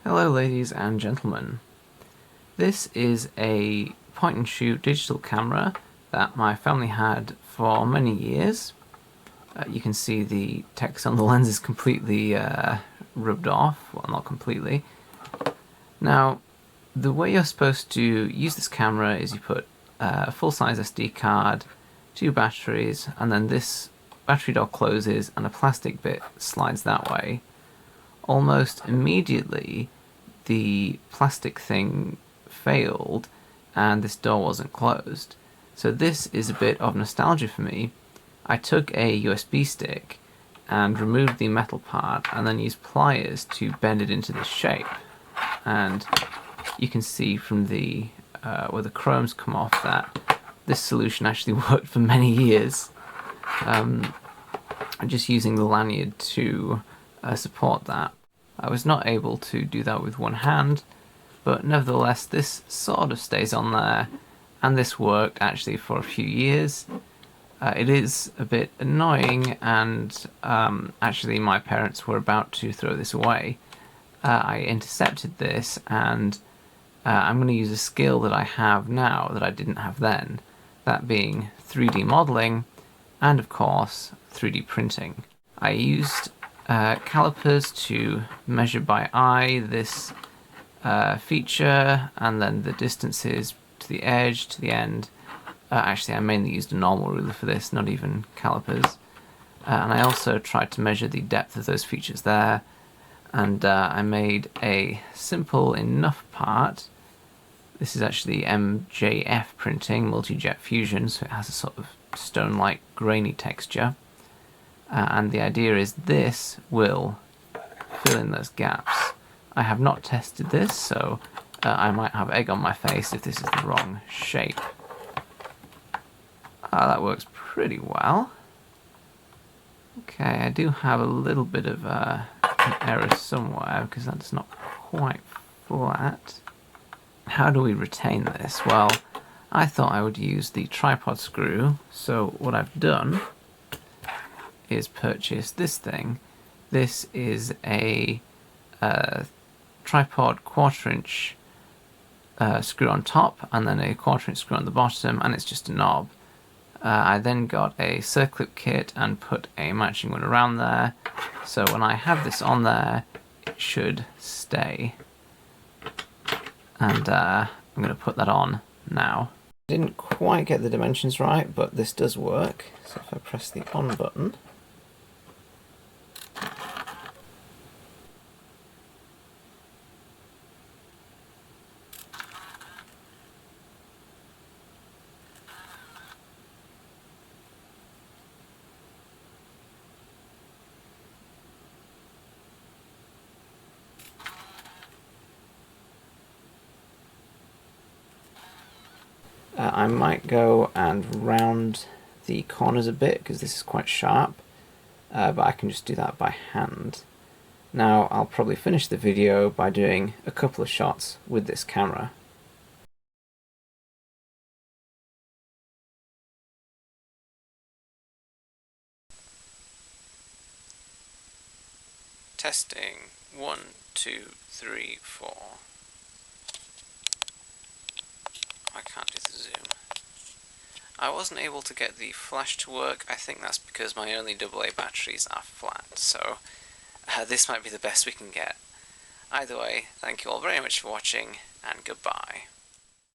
Hello ladies and gentlemen. This is a point-and-shoot digital camera that my family had for many years. You can see the text on the lens is completely rubbed off. Well, not completely. Now, the way you're supposed to use this camera is you put a full-size SD card, 2 batteries, and then this battery door closes and a plastic bit slides that way. Almost immediately the plastic thing failed and this door wasn't closed. So this is a bit of nostalgia for me. I took a USB stick and removed the metal part and then used pliers to bend it into this shape. And you can see from the where the chromes come off that this solution actually worked for many years. Just using the lanyard to support that. I was not able to do that with one hand, but nevertheless this sort of stays on there, and this worked actually for a few years. It is a bit annoying, and actually my parents were about to throw this away. I intercepted this, and I'm going to use a skill that I have now that I didn't have then, that being 3D modeling and of course 3D printing. I used calipers to measure by eye this feature and then the distances to the edge, to the end. Actually I mainly used a normal ruler for this, not even calipers. And I also tried to measure the depth of those features there, and I made a simple enough part. This is actually MJF printing, multi-jet fusion, so it has a sort of stone-like grainy texture. And the idea is this will fill in those gaps. I have not tested this, so I might have egg on my face if this is the wrong shape. That works pretty well. Okay, I do have a little bit of an error somewhere because that's not quite flat. How do we retain this? Well, I thought I would use the tripod screw, so what I've done is purchase this thing. This is a tripod 1/4 inch screw on top and then a 1/4 inch screw on the bottom, and it's just a knob. I then got a circlip kit and put a matching one around there, so when I have this on there it should stay. And I'm going to put that on now. I didn't quite get the dimensions right, but this does work. So if I press the on button, I might go and round the corners a bit because this is quite sharp, but I can just do that by hand. Now I'll probably finish the video by doing a couple of shots with this camera. Testing 1, 2, 3, 4. I can't do the zoom. I wasn't able to get the flash to work. I think that's because my only AA batteries are flat, so this might be the best we can get. Either way, thank you all very much for watching, and goodbye.